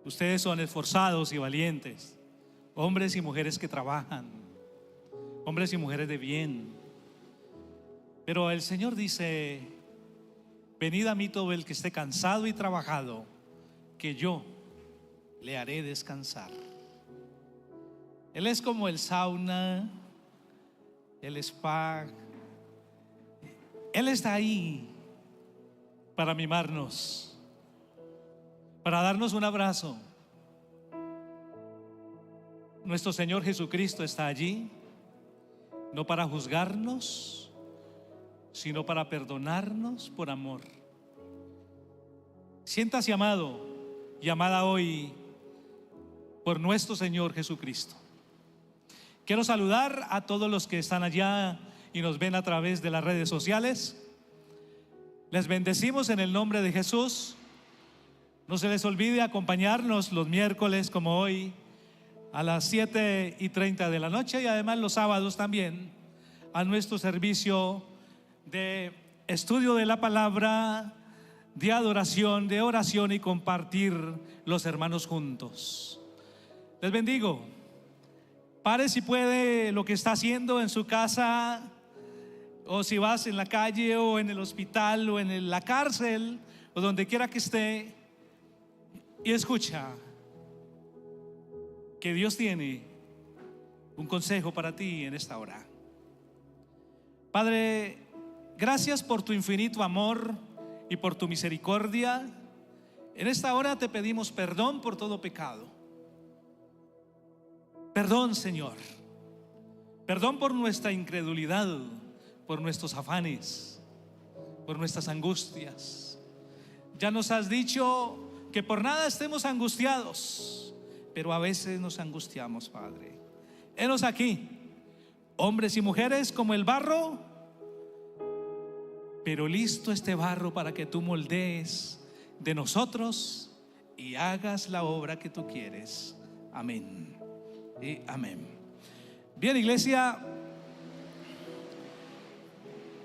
Ustedes son esforzados y valientes, hombres y mujeres que trabajan, hombres y mujeres de bien. Pero el Señor dice: venid a mí todo el que esté cansado y trabajado, que yo le haré descansar. Él es como el sauna, el spa. Él está ahí para mimarnos, para darnos un abrazo. Nuestro Señor Jesucristo está allí, no para juzgarnos, sino para perdonarnos por amor. Siéntase amado y amada hoy por nuestro Señor Jesucristo. Quiero saludar a todos los que están allá y nos ven a través de las redes sociales. Les bendecimos en el nombre de Jesús. No se les olvide acompañarnos los miércoles como hoy a las 7:30 de la noche, y además los sábados también a nuestro servicio de estudio de la palabra, de adoración, de oración y compartir los hermanos juntos. Les bendigo. Pare si puede lo que está haciendo en su casa, o si vas en la calle o en el hospital o en la cárcel o donde quiera que esté, y escucha que Dios tiene un consejo para ti en esta hora. Padre, gracias por tu infinito amor y por tu misericordia. En esta hora te pedimos perdón por todo pecado. Perdón, Señor. Perdón por nuestra incredulidad, por nuestros afanes, por nuestras angustias. Ya nos has dicho que por nada estemos angustiados, pero a veces nos angustiamos, Padre. Henos aquí, hombres y mujeres como el barro, pero listo este barro para que tú moldees de nosotros y hagas la obra que tú quieres. Amén y amén. Bien, iglesia,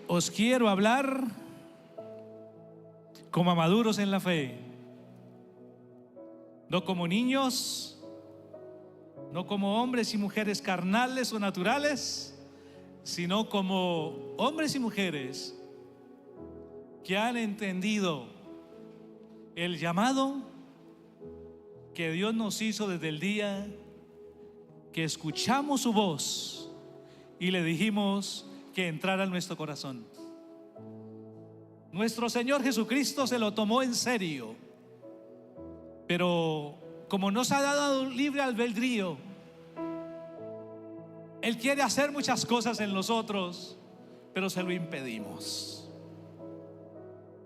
os quiero hablar como maduros en la fe, no como niños, no como hombres y mujeres carnales o naturales, sino como hombres y mujeres que han entendido el llamado que Dios nos hizo desde el día que escuchamos su voz y le dijimos que entrara en nuestro corazón. Nuestro Señor Jesucristo se lo tomó en serio, pero como nos ha dado libre albedrío, Él quiere hacer muchas cosas en nosotros, pero se lo impedimos.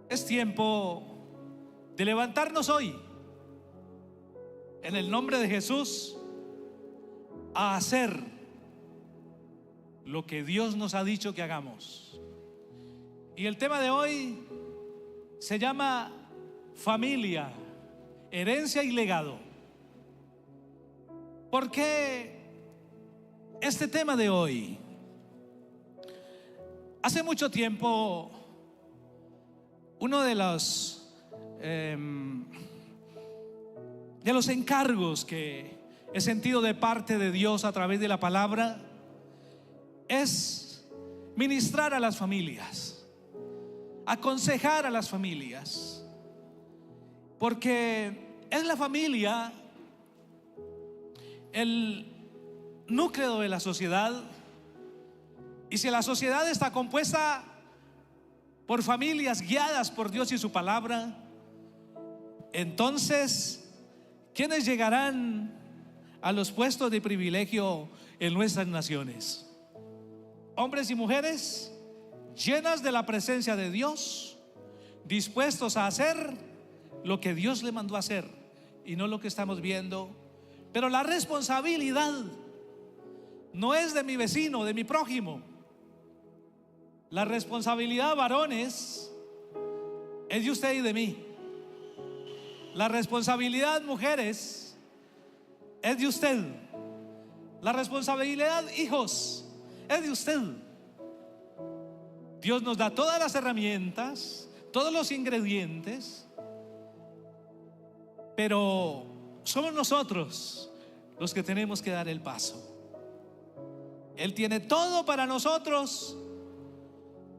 Es tiempo de levantarnos hoy en el nombre de Jesús a hacer lo que Dios nos ha dicho que hagamos. Y el tema de hoy se llama familia, herencia y legado. ¿Por qué este tema de hoy? Hace mucho tiempo, uno de los encargos que he sentido de parte de Dios a través de la palabra es ministrar a las familias, aconsejar a las familias, porque es la familia el núcleo de la sociedad. Y si la sociedad está compuesta por familias guiadas por Dios y su palabra, entonces ¿quiénes llegarán a los puestos de privilegio en nuestras naciones? Hombres y mujeres llenas de la presencia de Dios, dispuestos a hacer lo que Dios le mandó a hacer y no lo que estamos viendo. Pero la responsabilidad no es de mi vecino, de mi prójimo. La responsabilidad, varones, es de usted y de mí. La responsabilidad, mujeres, es de usted. La responsabilidad, hijos, es de usted. Dios nos da todas las herramientas, todos los ingredientes, pero somos nosotros los que tenemos que dar el paso. Él tiene todo para nosotros,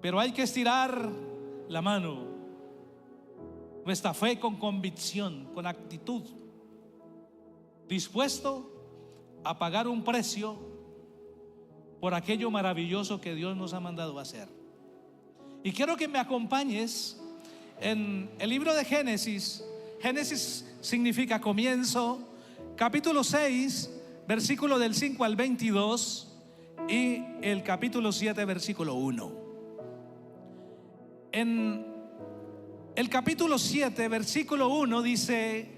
pero hay que estirar la mano, nuestra fe con convicción, con actitud, dispuesto a pagar un precio por aquello maravilloso que Dios nos ha mandado a hacer. Y quiero que me acompañes en el libro de Génesis. Génesis significa comienzo, capítulo 6, versículo del 5 al 22, y el capítulo 7, versículo 1. En el capítulo 7, versículo 1 dice: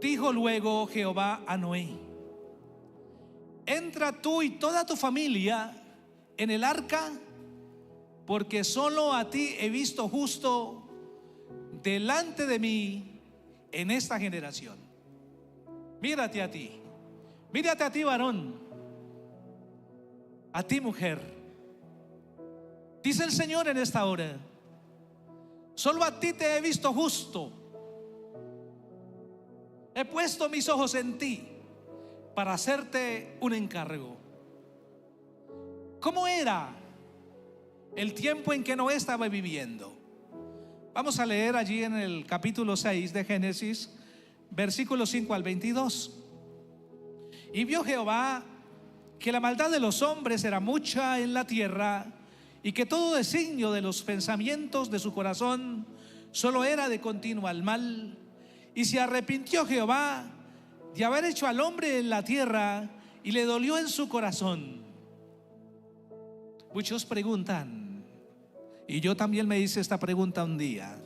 dijo luego Jehová a Noé: entra tú y toda tu familia en el arca, porque solo a ti he visto justo delante de mí en esta generación. Mírate a ti, mírate a ti, varón, a ti, mujer. Dice el Señor en esta hora: solo a ti te he visto justo. He puesto mis ojos en ti para hacerte un encargo. ¿Cómo era el tiempo en que Noé estaba viviendo? Vamos a leer allí en el capítulo 6 de Génesis, versículos 5 al 22. Y vio Jehová que la maldad de los hombres era mucha en la tierra, y que todo designio de los pensamientos de su corazón solo era de continuo al mal. Y se arrepintió Jehová de haber hecho al hombre en la tierra, y le dolió en su corazón. Muchos preguntan, y yo también me hice esta pregunta un día: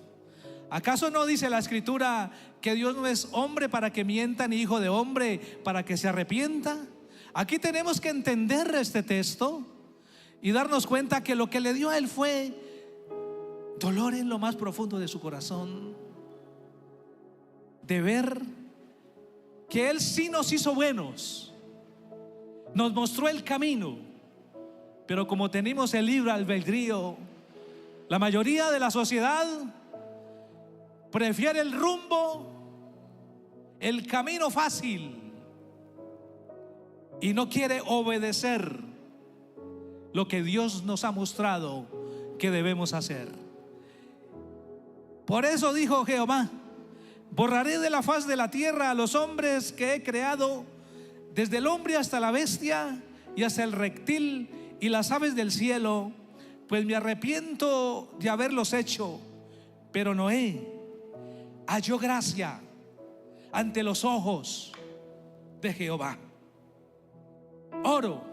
¿acaso no dice la Escritura que Dios no es hombre para que mienta, ni hijo de hombre para que se arrepienta? Aquí tenemos que entender este texto y darnos cuenta que lo que le dio a él fue dolor en lo más profundo de su corazón, de ver que Él sí nos hizo buenos, nos mostró el camino, pero como tenemos el libre albedrío, la mayoría de la sociedad prefiere el rumbo, el camino fácil, y no quiere obedecer lo que Dios nos ha mostrado que debemos hacer. Por eso dijo Jehová: borraré de la faz de la tierra a los hombres que he creado, desde el hombre hasta la bestia y hasta el reptil y las aves del cielo, pues me arrepiento de haberlos hecho. Pero Noé halló gracia ante los ojos de Jehová. Oro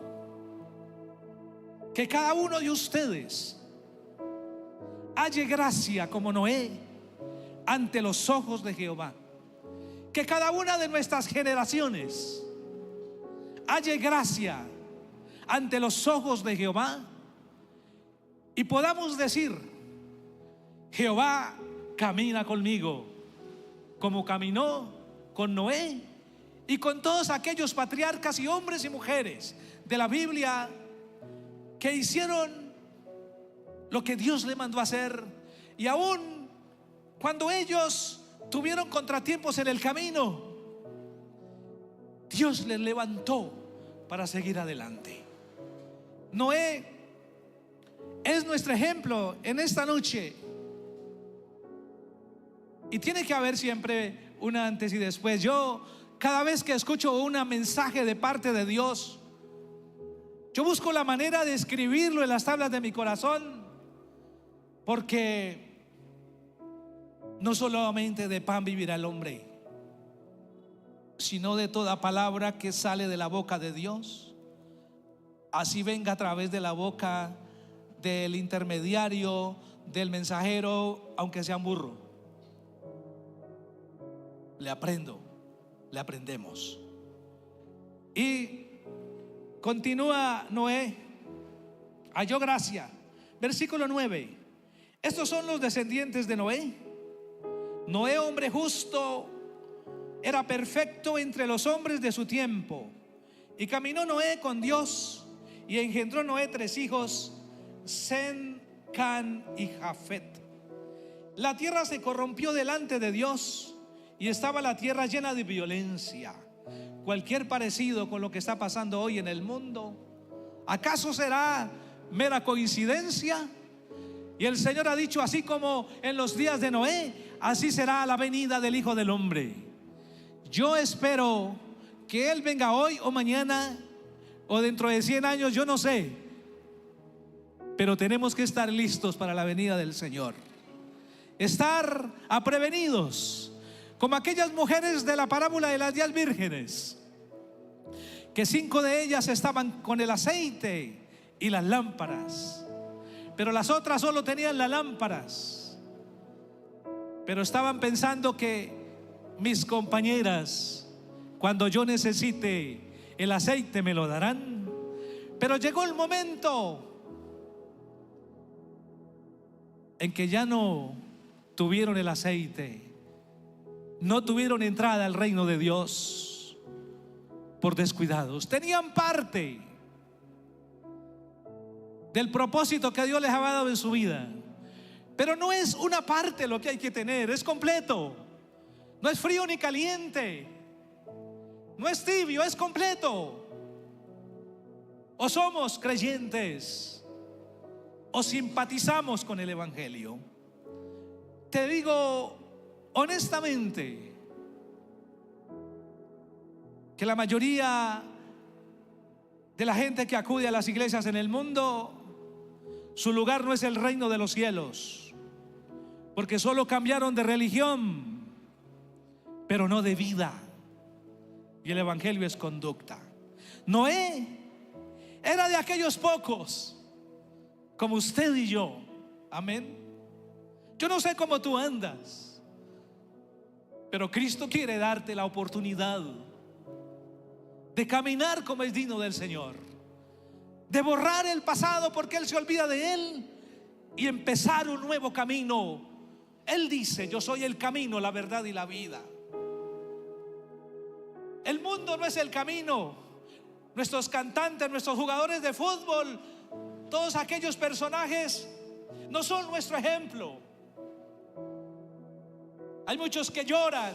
que cada uno de ustedes halle gracia como Noé ante los ojos de Jehová. Que cada una de nuestras generaciones halle gracia ante los ojos de Jehová, y podamos decir: Jehová camina conmigo, como caminó con Noé y con todos aquellos patriarcas y hombres y mujeres de la Biblia que hicieron lo que Dios le mandó a hacer. Y aún cuando ellos tuvieron contratiempos en el camino, Dios les levantó para seguir adelante. Noé es nuestro ejemplo en esta noche, y tiene que haber siempre un antes y después. Yo, cada vez que escucho un mensaje de parte de Dios, yo busco la manera de escribirlo en las tablas de mi corazón, porque no solamente de pan vivirá el hombre, sino de toda palabra que sale de la boca de Dios, así venga a través de la boca del intermediario, del mensajero, aunque sea un burro. Le aprendemos. Y continúa Noé: halló gracia. Versículo 9. Estos son los descendientes de Noé. Noé, hombre justo, era perfecto entre los hombres de su tiempo. Y caminó Noé con Dios, y engendró Noé 3 hijos, Sem, Can y Jafet. la tierra se corrompió delante de Dios y estaba la tierra llena de violencia. Cualquier parecido con lo que está pasando hoy en el mundo, ¿acaso será mera coincidencia? Y el Señor ha dicho: así como en los días de Noé, así será la venida del Hijo del Hombre. Yo espero que Él venga hoy o mañana o dentro de 100 años, yo no sé, pero tenemos que estar listos para la venida del Señor. Estar aprevenidos, como aquellas mujeres de la parábola de las 10 vírgenes, que 5 de ellas estaban con el aceite y las lámparas, pero las otras solo tenían las lámparas. Pero estaban pensando que mis compañeras, cuando yo necesite el aceite, me lo darán. Pero llegó el momento en que ya no tuvieron el aceite, no tuvieron entrada al reino de Dios por descuidados. Tenían parte del propósito que Dios les había dado en su vida, pero no es una parte lo que hay que tener, es completo. No es frío ni caliente, no es tibio, es completo. O somos creyentes o simpatizamos con el Evangelio. Te digo honestamente que la mayoría de la gente que acude a las iglesias en el mundo, su lugar no es el reino de los cielos, porque solo cambiaron de religión, pero no de vida. Y el Evangelio es conducta. Noé era de aquellos pocos como usted y yo. Amén. Yo no sé cómo tú andas, pero Cristo quiere darte la oportunidad de caminar como es digno del Señor, de borrar el pasado porque Él se olvida de él y empezar un nuevo camino. Él dice: yo soy el camino, la verdad y la vida. El mundo no es el camino. Nuestros cantantes, nuestros jugadores de fútbol, todos aquellos personajes no son nuestro ejemplo. Hay muchos que lloran,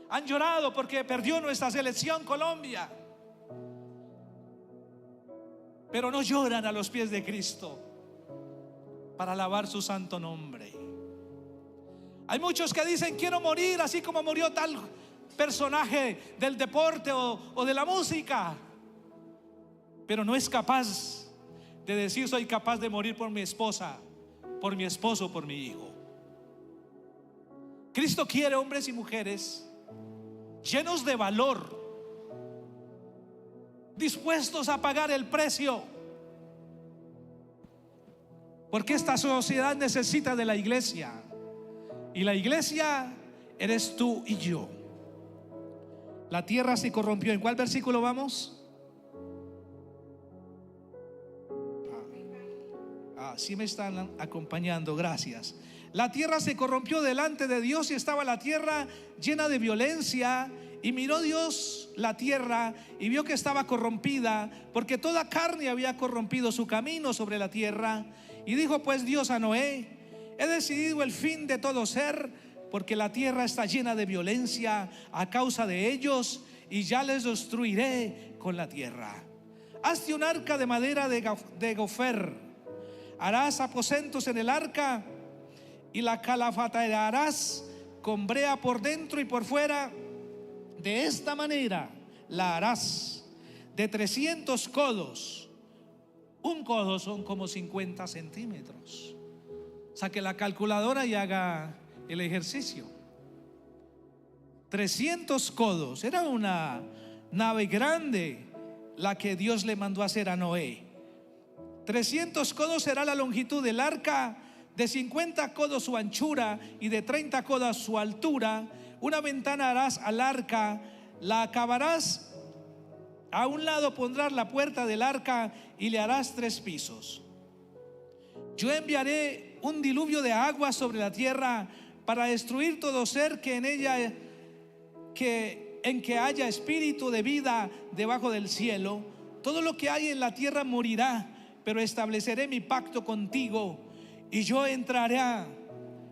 han llorado porque perdió nuestra selección Colombia, pero no lloran a los pies de Cristo para alabar su santo nombre. Hay muchos que dicen: quiero morir así como murió tal personaje del deporte o de la música, pero no es capaz de decir: soy capaz de morir por mi esposa, por mi esposo, por mi hijo. Cristo quiere hombres y mujeres llenos de valor, dispuestos a pagar el precio, porque esta sociedad necesita de la iglesia, y la iglesia eres tú y yo. La tierra se corrompió. ¿En cuál versículo vamos? Sí me están acompañando, gracias. La tierra se corrompió delante de Dios y estaba la tierra llena de violencia. Y miró Dios la tierra y vio que estaba corrompida, porque toda carne había corrompido su camino sobre la tierra. Y dijo pues Dios a Noé: he decidido el fin de todo ser, porque la tierra está llena de violencia a causa de ellos, y ya les destruiré con la tierra. Hazte un arca de madera de gofer, harás aposentos en el arca y la calafatearás con brea por dentro y por fuera. De esta manera la harás de 300 codos. Un codo son como 50 centímetros. Saque la calculadora y haga el ejercicio. 300 codos. Era una nave grande la que Dios le mandó a hacer a Noé. 300 codos será la longitud del arca, de 50 codos su anchura y de 30 codos su altura. Una ventana harás al arca, la acabarás. A un lado pondrás la puerta del arca y le harás 3 pisos. Yo enviaré un diluvio de agua sobre la tierra para destruir todo ser que en ella en que haya espíritu de vida debajo del cielo. Todo lo que hay en la tierra morirá, pero estableceré mi pacto contigo, y yo entraré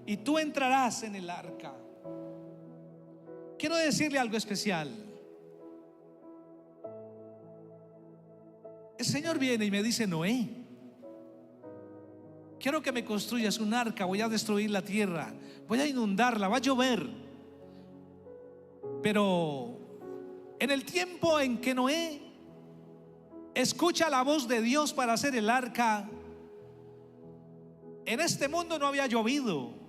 y tú entrarás en el arca. Quiero decirle algo especial. El Señor viene y me dice: Noé, quiero que me construyas un arca, voy a destruir la tierra, voy a inundarla, va a llover. Pero en el tiempo en que Noé escucha la voz de Dios para hacer el arca, en este mundo no había llovido.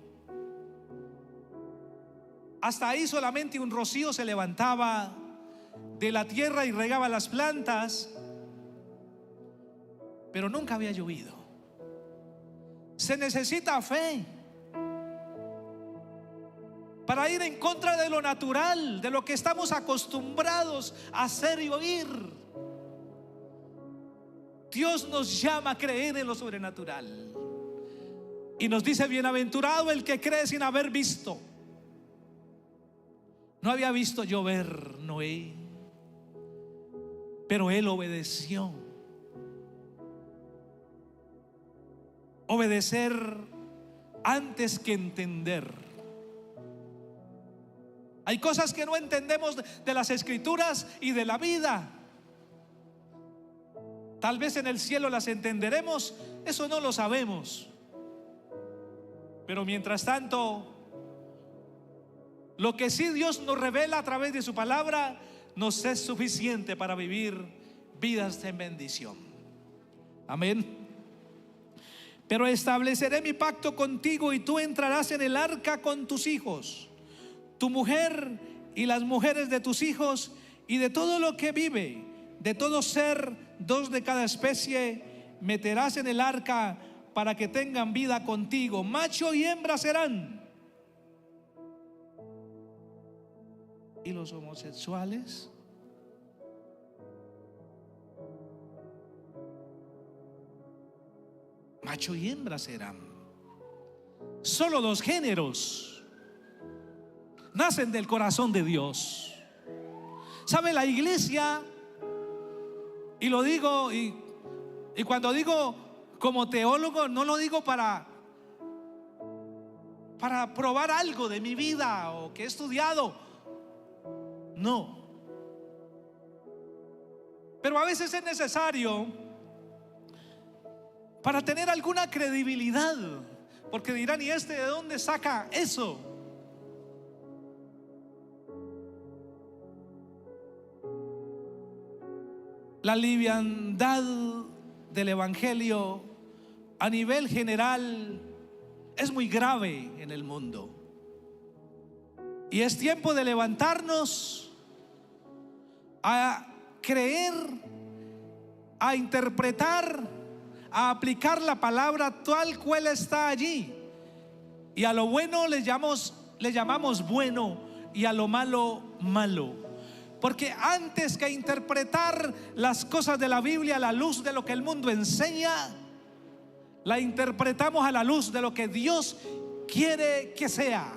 Hasta ahí solamente un rocío se levantaba de la tierra y regaba las plantas, pero nunca había llovido. Se necesita fe para ir en contra de lo natural, de lo que estamos acostumbrados a hacer y oír. Dios nos llama a creer en lo sobrenatural y nos dice: bienaventurado el que cree sin haber visto. No había visto llover Noé, pero él obedeció. Obedecer antes que entender. Hay cosas que no entendemos de las escrituras y de la vida. Tal vez en el cielo las entenderemos, eso no lo sabemos. Pero mientras tanto, lo que sí Dios nos revela a través de su palabra nos es suficiente para vivir vidas de bendición. Amén. Pero estableceré mi pacto contigo y tú entrarás en el arca con tus hijos, tu mujer y las mujeres de tus hijos, y de todo lo que vive, de todo ser, 2 de cada especie, meterás en el arca para que tengan vida contigo. Macho y hembra serán. ¿Y los homosexuales? Macho y hembra serán. Solo 2 géneros nacen del corazón de Dios. ¿Sabe? La iglesia, y lo digo, y cuando digo como teólogo, no lo digo para probar algo de mi vida o que he estudiado. No. Pero a veces es necesario para tener alguna credibilidad, porque dirán: ¿y este de dónde saca eso? La liviandad del evangelio a nivel general es muy grave en el mundo, y es tiempo de levantarnos a creer, a interpretar, a aplicar la palabra tal cual está allí. Y a lo bueno le llamamos bueno, y a lo malo, malo. Porque antes que interpretar las cosas de la Biblia a la luz de lo que el mundo enseña, la interpretamos a la luz de lo que Dios quiere que sea.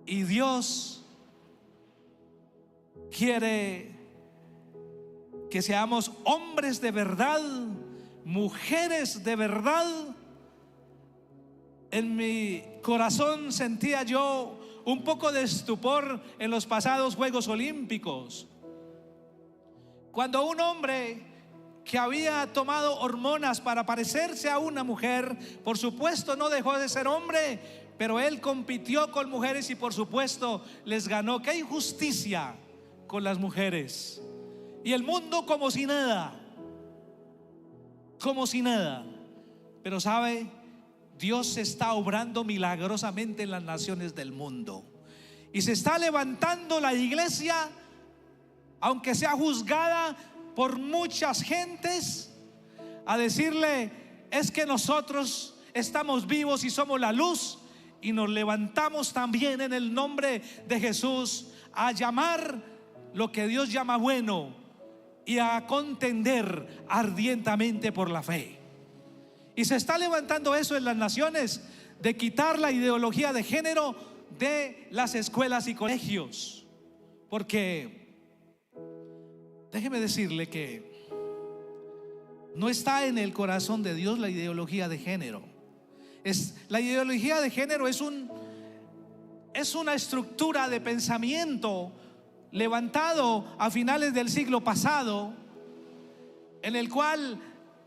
Y Dios quiere que seamos hombres de verdad, mujeres de verdad. En mi corazón sentía yo un poco de estupor en los pasados Juegos Olímpicos, cuando un hombre que había tomado hormonas para parecerse a una mujer, por supuesto no dejó de ser hombre, pero él compitió con mujeres y por supuesto les ganó. ¡Qué injusticia con las mujeres! Y el mundo como si nada, como si nada. Pero ¿sabe? Dios está obrando milagrosamente en las naciones del mundo, y se está levantando la iglesia, aunque sea juzgada por muchas gentes, a decirle: es que nosotros estamos vivos y somos la luz, y nos levantamos también en el nombre de Jesús a llamar lo que Dios llama bueno y a contender ardientemente por la fe. Y se está levantando eso en las naciones, de quitar la ideología de género de las escuelas y colegios. Porque déjeme decirle que no está en el corazón de Dios la ideología de género. La ideología de género es una estructura de pensamiento levantado a finales del siglo pasado, en el cual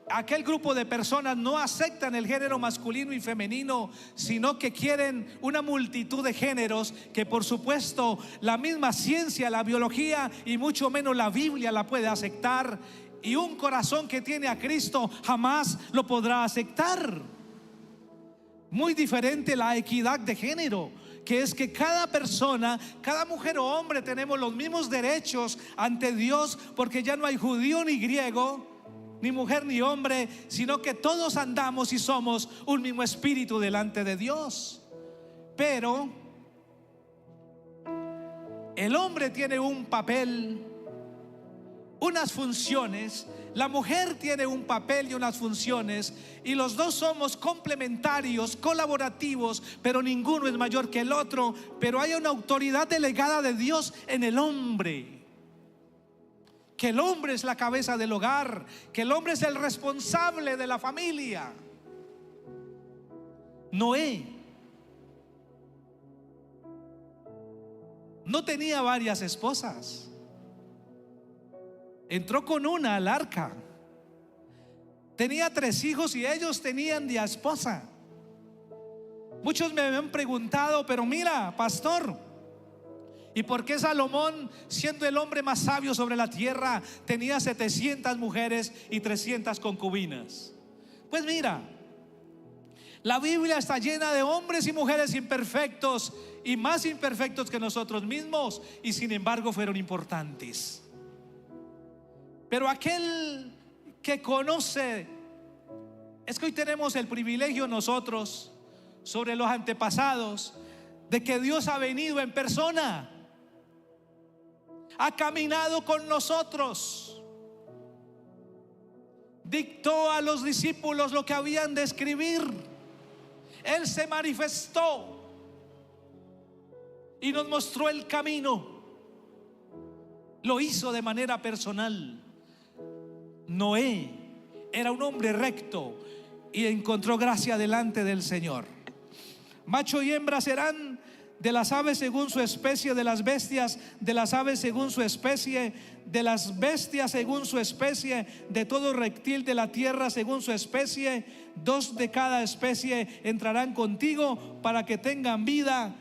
aquel grupo de personas no aceptan el género masculino y femenino, sino que quieren una multitud de géneros que, por supuesto, la misma ciencia, la biología y mucho menos la Biblia la puede aceptar, y un corazón que tiene a Cristo jamás lo podrá aceptar. Muy diferente la equidad de género, que es que cada persona, cada mujer o hombre, tenemos los mismos derechos ante Dios, porque ya no hay judío ni griego, ni mujer ni hombre, sino que todos andamos y somos un mismo espíritu delante de Dios. Pero el hombre tiene un papel, unas funciones, la mujer tiene un papel y unas funciones, y los dos somos complementarios, colaborativos, pero ninguno es mayor que el otro. Pero hay una autoridad delegada de Dios en el hombre, que el hombre es la cabeza del hogar, que el hombre es el responsable de la familia. Noé no tenía varias esposas. Entró con una al arca. Tenía 3 hijos y ellos tenían de esposa. Muchos me han preguntado, pero mira, pastor, ¿y por qué Salomón, siendo el hombre más sabio sobre la tierra, tenía 700 mujeres y 300 concubinas? Pues mira, la Biblia está llena de hombres y mujeres imperfectos, y más imperfectos que nosotros mismos, y sin embargo fueron importantes. Pero aquel que conoce, es que hoy tenemos el privilegio nosotros sobre los antepasados de que Dios ha venido en persona, ha caminado con nosotros, dictó a los discípulos lo que habían de escribir. Él se manifestó y nos mostró el camino. Lo hizo de manera personal. Noé era un hombre recto y encontró gracia delante del Señor. Macho y hembra serán de las aves según su especie, de las bestias, de las aves según su especie, de las bestias según su especie, de todo reptil de la tierra según su especie. 2 de cada especie entrarán contigo para que tengan vida.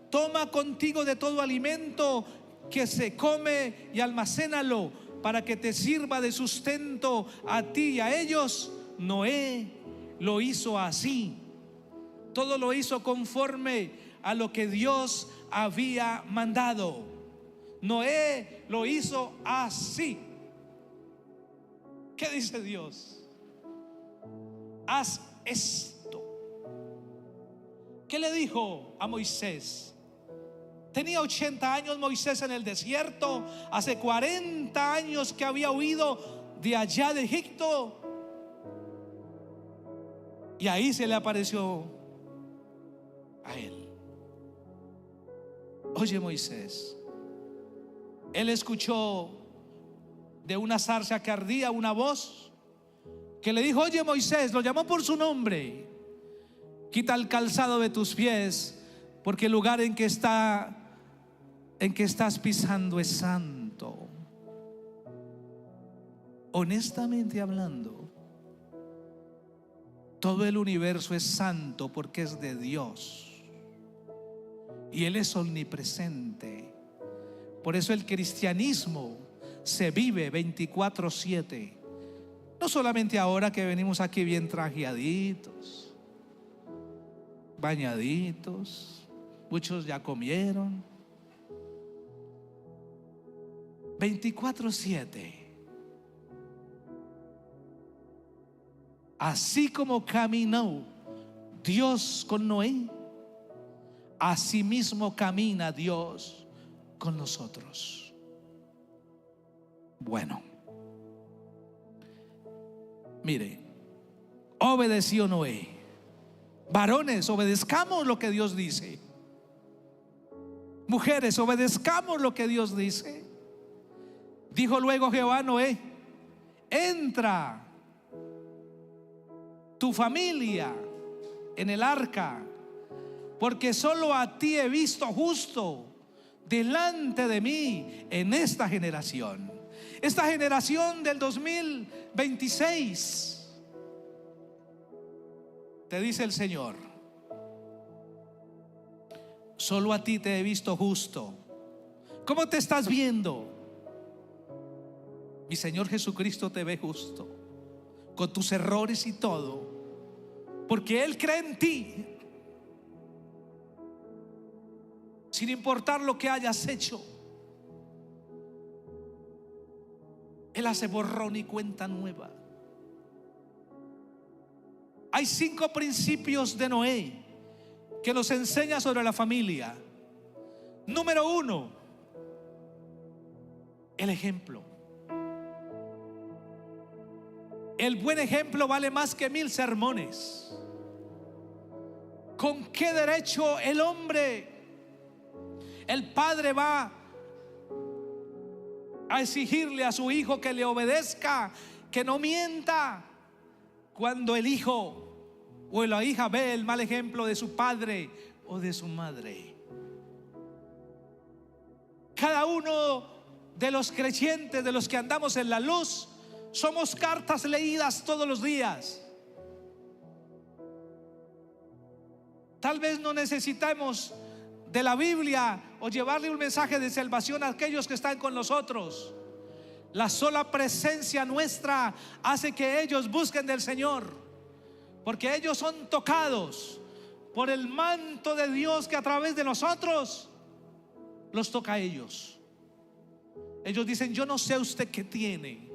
Toma contigo de todo alimento que se come y almacénalo para que te sirva de sustento a ti y a ellos. Noé lo hizo así. Todo lo hizo conforme a lo que Dios había mandado. Noé lo hizo así. ¿Qué dice Dios? Haz esto. ¿Qué le dijo a Moisés? Tenía 80 años Moisés en el desierto. Hace 40 años que había huido de allá de Egipto. Y ahí se le apareció a él. Oye, Moisés, él escuchó de una zarza que ardía una voz que le dijo: oye, Moisés, lo llamó por su nombre. Quita el calzado de tus pies, porque el lugar en que estás pisando es santo. Honestamente hablando, todo el universo es santo porque es de Dios y Él es omnipresente. Por eso el cristianismo se vive 24/7. No solamente ahora que venimos aquí bien trajeaditos, bañaditos, muchos ya comieron. 24/7. Así como caminó Dios con Noé, así mismo camina Dios con nosotros. Bueno, mire, obedeció Noé. Varones, obedezcamos lo que Dios dice. Mujeres, obedezcamos lo que Dios dice. Dijo luego Jehová a Noé: entra, tu familia en el arca, porque solo a ti he visto justo delante de mí en esta generación. Esta generación del 2026, te dice el Señor, solo a ti te he visto justo. ¿Cómo te estás viendo? Mi Señor Jesucristo te ve justo, con tus errores y todo, porque Él cree en ti, sin importar lo que hayas hecho. Él hace borrón y cuenta nueva. Hay 5 principios de Noé que nos enseña sobre la familia. Número 1, el ejemplo. El buen ejemplo vale más que 1000 sermones. ¿Con qué derecho el hombre, el padre, va a exigirle a su hijo que le obedezca, que no mienta, cuando el hijo o la hija ve el mal ejemplo de su padre o de su madre? Cada uno de los creyentes, de los que andamos en la luz, somos cartas leídas todos los días. Tal vez no necesitemos de la Biblia o llevarle un mensaje de salvación a aquellos que están con nosotros. La sola presencia nuestra hace que ellos busquen del Señor, porque ellos son tocados por el manto de Dios que a través de nosotros los toca a ellos. Ellos dicen: yo no sé usted qué tiene,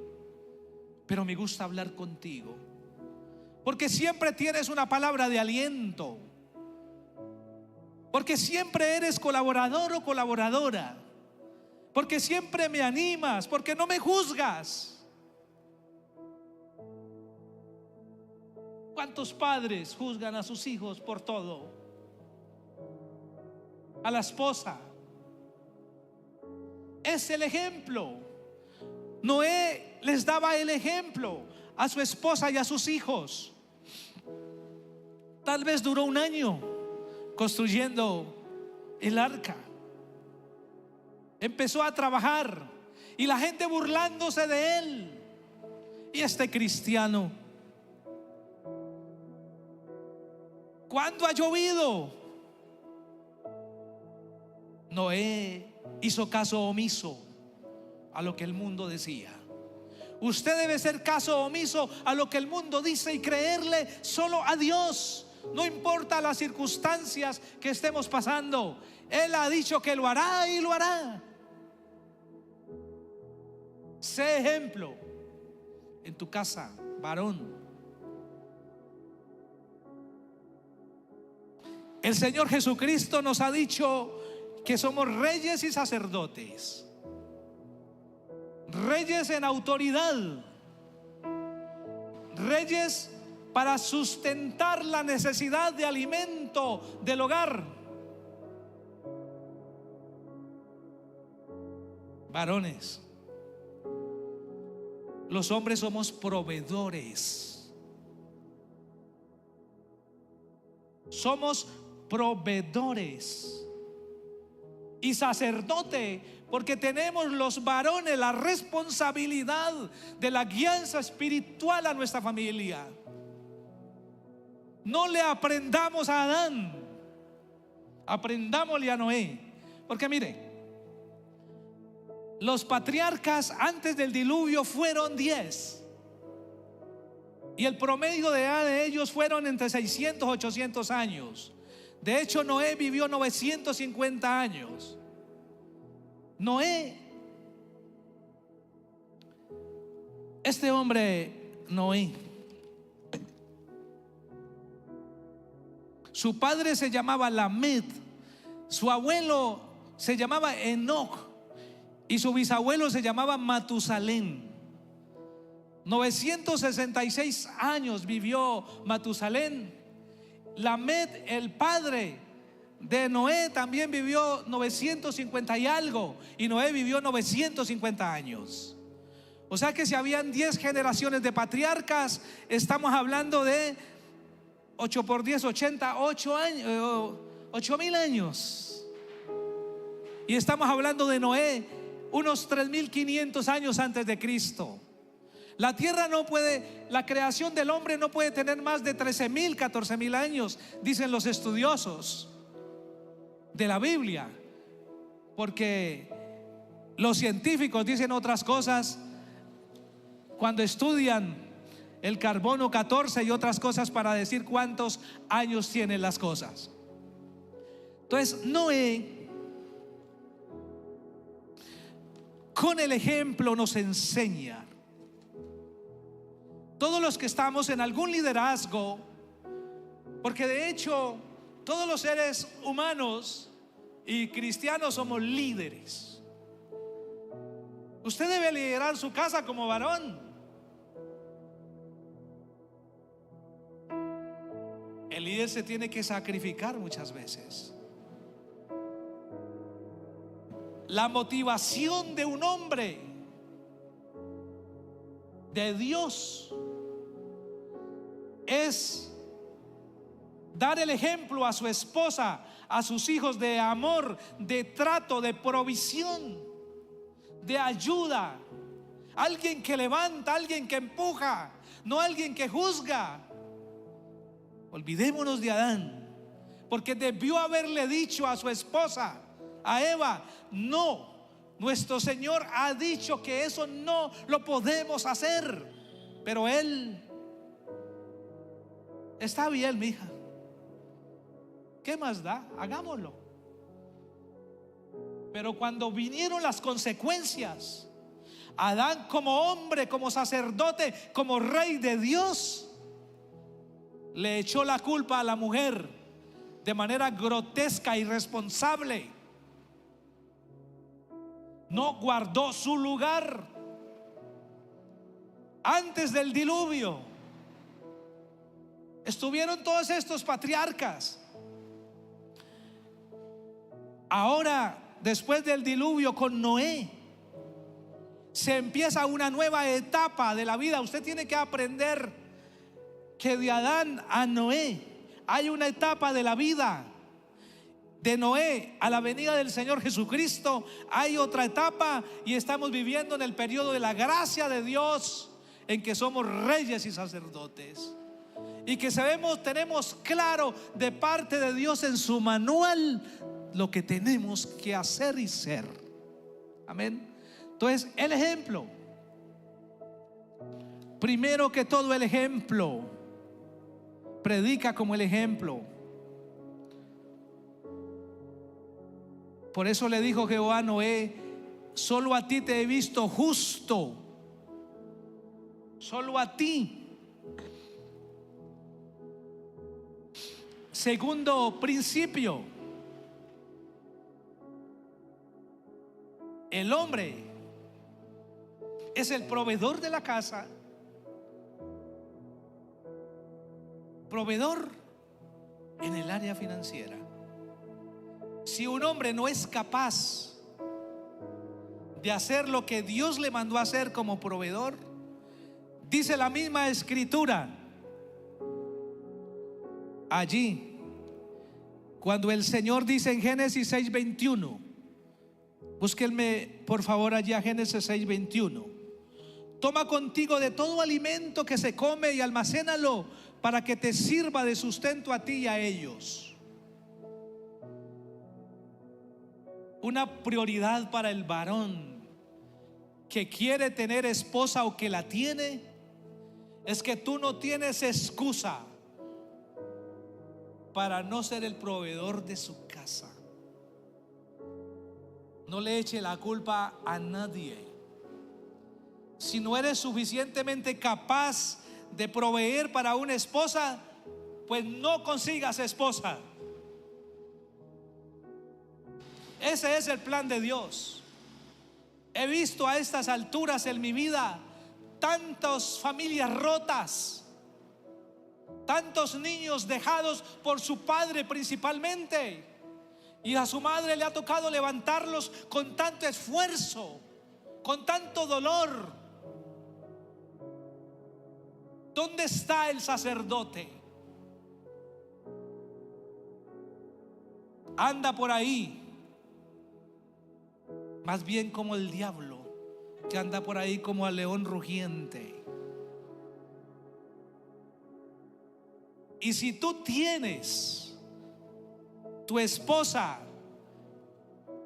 pero me gusta hablar contigo, porque siempre tienes una palabra de aliento, porque siempre eres colaborador o colaboradora, porque siempre me animas, porque no me juzgas. ¿Cuántos padres juzgan a sus hijos por todo? A la esposa. Es el ejemplo. Noé les daba el ejemplo a su esposa y a sus hijos. Tal vez duró 1 año construyendo el arca. Empezó a trabajar y la gente burlándose de él. Y este cristiano, ¿cuándo ha llovido? Noé hizo caso omiso a lo que el mundo decía. Usted debe hacer caso omiso a lo que el mundo dice y creerle solo a Dios. No importa las circunstancias que estemos pasando, Él ha dicho que lo hará y lo hará. Sé ejemplo en tu casa, varón. El Señor Jesucristo nos ha dicho que somos reyes y sacerdotes. Reyes en autoridad, reyes para sustentar la necesidad de alimento del hogar. Varones, los hombres somos proveedores. Somos proveedores y sacerdote, porque tenemos los varones la responsabilidad de la guianza espiritual a nuestra familia. No le aprendamos a Adán, aprendámosle a Noé. Porque mire, los patriarcas antes del diluvio fueron 10, y el promedio de edad de ellos fueron entre 600 y 800 años. De hecho, Noé vivió 950 años. Noé, este hombre Noé, su padre se llamaba Lamed, su abuelo se llamaba Enoc y su bisabuelo se llamaba Matusalén. 966 años vivió Matusalén. Lamed, el padre de Noé, también vivió 950 y algo, y Noé vivió 950 años. O sea que si habían 10 generaciones de patriarcas, estamos hablando de 8 por 10, 80, 8 años, 8.000 años. Y estamos hablando de Noé, unos 3.500 años antes de Cristo. La tierra no puede, la creación del hombre no puede tener más de 13.000, 14.000 años, dicen los estudiosos de la Biblia, porque los científicos dicen otras cosas cuando estudian el carbono 14 y otras cosas para decir cuántos años tienen las cosas. Entonces Noé, con el ejemplo, nos enseña. Todos los que estamos en algún liderazgo, porque de hecho todos los seres humanos y cristianos somos líderes. Usted debe liderar su casa como varón. El líder se tiene que sacrificar muchas veces. La motivación de un hombre de Dios es dar el ejemplo a su esposa, a sus hijos, de amor, de trato, de provisión, de ayuda. Alguien que levanta, alguien que empuja, no alguien que juzga. Olvidémonos de Adán, porque debió haberle dicho a su esposa, a Eva: no, nuestro Señor ha dicho que eso no lo podemos hacer. Pero él: está bien, mija, ¿qué más da? Hagámoslo. Pero cuando vinieron las consecuencias, Adán, como hombre, como sacerdote, como rey de Dios, le echó la culpa a la mujer de manera grotesca, irresponsable. No guardó su lugar. Antes del diluvio estuvieron todos estos patriarcas. Ahora, después del diluvio, con Noé, se empieza una nueva etapa de la vida. Usted tiene que aprender que de Adán a Noé hay una etapa de la vida. De Noé a la venida del Señor Jesucristo hay otra etapa, y estamos viviendo en el periodo de la gracia de Dios, en que somos reyes y sacerdotes, y que tenemos claro de parte de Dios en su manual lo que tenemos que hacer y ser. Amén. Entonces, el ejemplo, primero que todo, el ejemplo. Predica como el ejemplo. Por eso le dijo Jehová a Noé: solo a ti te he visto justo, solo a ti. Segundo principio: el hombre es el proveedor de la casa, proveedor en el área financiera. Si un hombre no es capaz de hacer lo que Dios le mandó a hacer como proveedor, dice la misma escritura allí, cuando el Señor dice en Génesis 6:21, búsquenme por favor allá, Génesis 6:21: toma contigo de todo alimento que se come y almacénalo para que te sirva de sustento a ti y a ellos. Una prioridad para el varón que quiere tener esposa o que la tiene es que tú no tienes excusa para no ser el proveedor de su casa. No le eche la culpa a nadie. Si no eres suficientemente capaz de proveer para una esposa, pues no consigas esposa. Ese es el plan de Dios. He visto a estas alturas en mi vida tantas familias rotas, tantos niños dejados por su padre principalmente, y a su madre le ha tocado levantarlos con tanto esfuerzo, con tanto dolor. ¿Dónde está el sacerdote? anda por ahí, más bien como el diablo, que anda por ahí como al león rugiente. Y si tú tienes tu esposa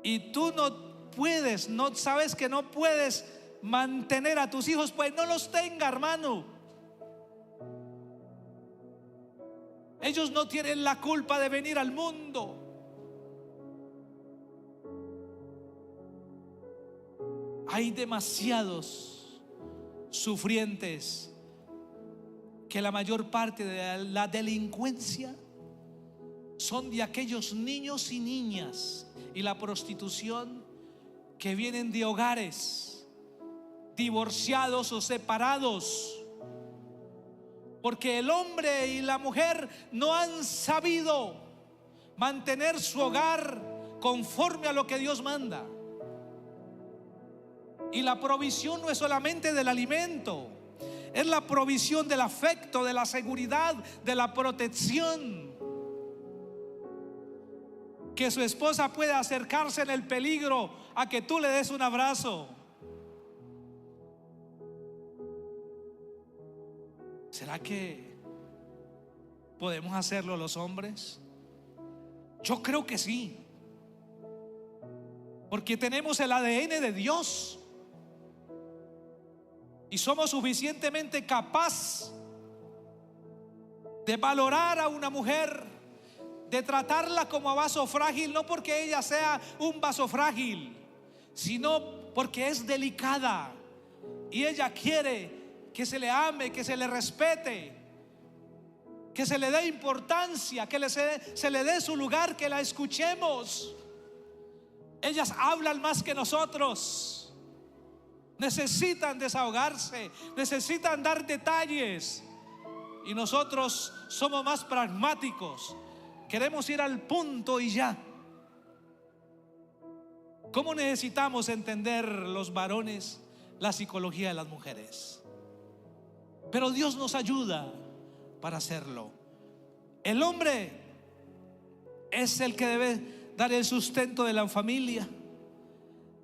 y tú no puedes, no sabes que no puedes mantener a tus hijos, pues no los tenga, hermano. Ellos no tienen la culpa de venir al mundo. Hay demasiados sufrientes que la mayor parte de la delincuencia son de aquellos niños y niñas, y la prostitución que vienen de hogares divorciados o separados, porque el hombre y la mujer no han sabido mantener su hogar conforme a lo que Dios manda. Y la provisión no es solamente del alimento, es la provisión del afecto, de la seguridad, de la protección. Que su esposa pueda acercarse en el peligro a que tú le des un abrazo. ¿Será que podemos hacerlo los hombres? Yo creo que sí, porque tenemos el ADN de Dios y somos suficientemente capaces de valorar a una mujer, de tratarla como a vaso frágil, no porque ella sea un vaso frágil, sino porque es delicada y ella quiere que se le ame, que se le respete, que se le dé importancia, que se le dé su lugar, que la escuchemos. Ellas hablan más que nosotros, necesitan desahogarse, necesitan dar detalles, y nosotros somos más pragmáticos, queremos ir al punto y ya. ¿Cómo necesitamos entender los varones la psicología de las mujeres? Pero Dios nos ayuda para hacerlo. El hombre es el que debe dar el sustento de la familia.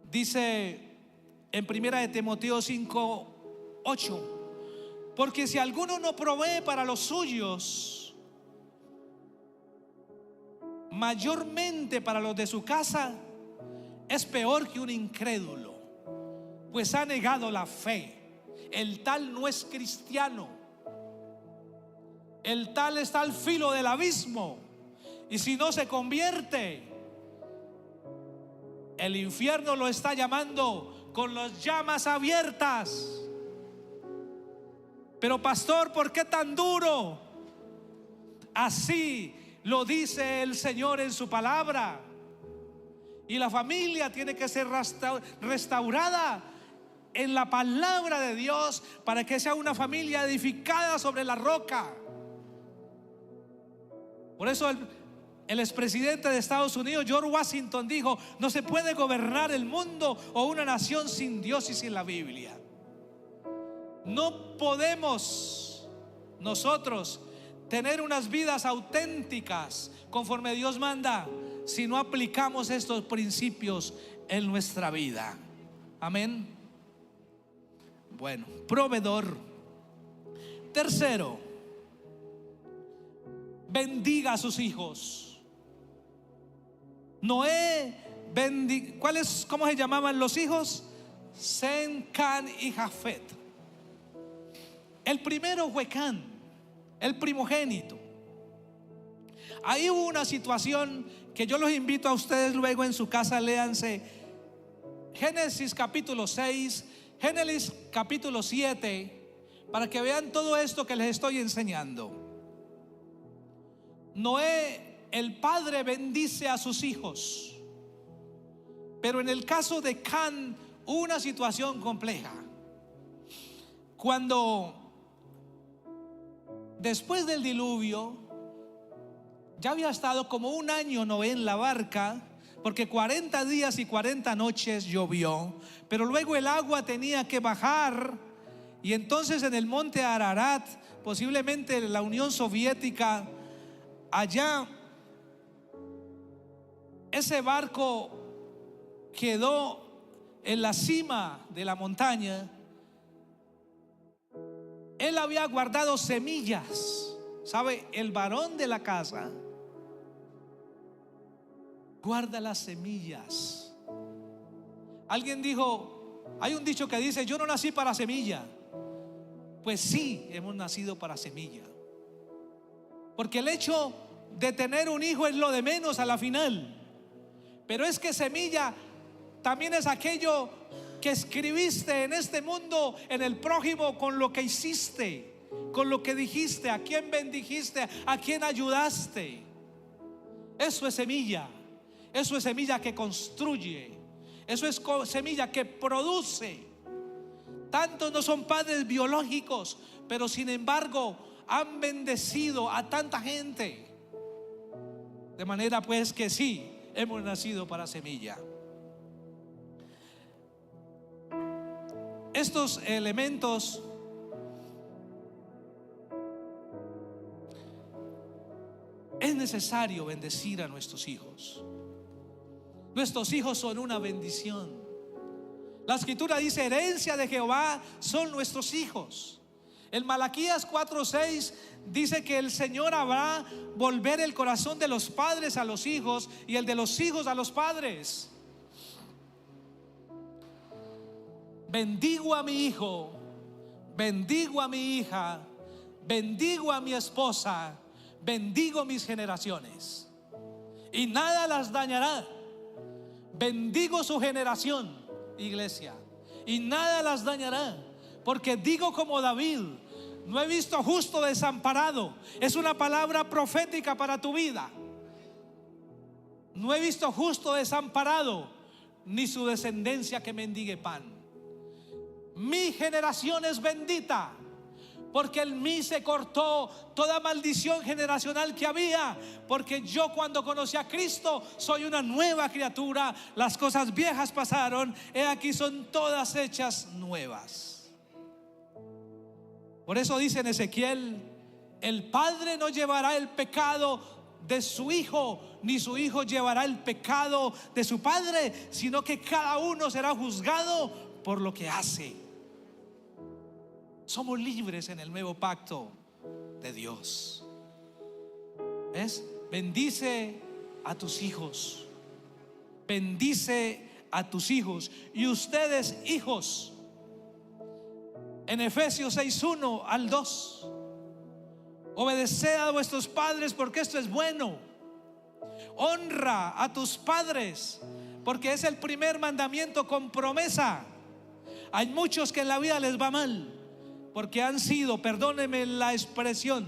Dice en 1 de Timoteo 5:8: porque si alguno no provee para los suyos, mayormente para los de su casa, es peor que un incrédulo, pues ha negado la fe. El tal no es cristiano. El tal está al filo del abismo, y si no se convierte, el infierno lo está llamando con las llamas abiertas. Pero pastor, ¿por qué tan duro? Así lo dice el Señor en su palabra. Y la familia tiene que ser restaurada en la palabra de Dios, para que sea una familia edificada sobre la roca. Por eso el expresidente de Estados Unidos, George Washington, dijo: no se puede gobernar el mundo o una nación sin Dios y sin la Biblia. No podemos nosotros tener unas vidas auténticas conforme Dios manda si no aplicamos estos principios en nuestra vida. Amén. Bueno, proveedor. Tercero, bendiga a sus hijos. Noé ¿cómo se llamaban los hijos? Sem, Can y Jafet. El primero fue Can, el primogénito. Ahí hubo una situación que yo los invito a ustedes luego en su casa, léanse Génesis capítulo 6, Génesis capítulo 7, para que vean todo esto que les estoy enseñando. Noé, el padre, bendice a sus hijos, pero en el caso de Can hubo una situación compleja. Cuando después del diluvio, ya había estado como un año Noé en la barca, porque 40 días y 40 noches llovió, pero luego el agua tenía que bajar, y entonces en el monte Ararat, posiblemente la Unión Soviética, allá ese barco quedó en la cima de la montaña, él había guardado semillas. ¿Sabe? El varón de la casa guarda las semillas. Alguien dijo, hay un dicho que dice: yo no nací para semilla. Pues sí, hemos nacido para semilla, porque el hecho de tener un hijo es lo de menos a la final. Pero es que semilla también es aquello que escribiste en este mundo, en el prójimo, con lo que hiciste, con lo que dijiste, a quién bendijiste, a quién ayudaste. Eso es semilla. Eso es semilla que construye. Eso es semilla que produce. Tantos no son padres biológicos, pero sin embargo han bendecido a tanta gente. De manera pues que sí, hemos nacido para semilla. Estos elementos es necesario bendecir a nuestros hijos. Nuestros hijos son una bendición. La escritura dice: herencia de Jehová son nuestros hijos. En Malaquías 4:6 dice que el Señor hará volver el corazón de los padres a los hijos y el de los hijos a los padres. Bendigo a mi hijo, bendigo a mi hija, bendigo a mi esposa, bendigo mis generaciones, y nada las dañará. Bendigo su generación, iglesia, y nada las dañará, porque digo como David: no he visto justo desamparado. Es una palabra profética para tu vida. No he visto justo desamparado, ni su descendencia que mendigue pan. Mi generación es bendita, porque en mí se cortó toda maldición generacional que había. Porque yo, cuando conocí a Cristo, soy una nueva criatura. Las cosas viejas pasaron, he aquí son todas hechas nuevas. Por eso dice en Ezequiel: el padre no llevará el pecado de su hijo, ni su hijo llevará el pecado de su padre, sino que cada uno será juzgado por lo que hace. Somos libres en el nuevo pacto de Dios. ¿Ves? Bendice a tus hijos. Bendice a tus hijos. Y ustedes, hijos, en Efesios 6:1 al 2: obedeced a vuestros padres, porque esto es bueno. Honra a tus padres, porque es el primer mandamiento con promesa. Hay muchos que en la vida les va mal, porque han sido, perdónenme la expresión,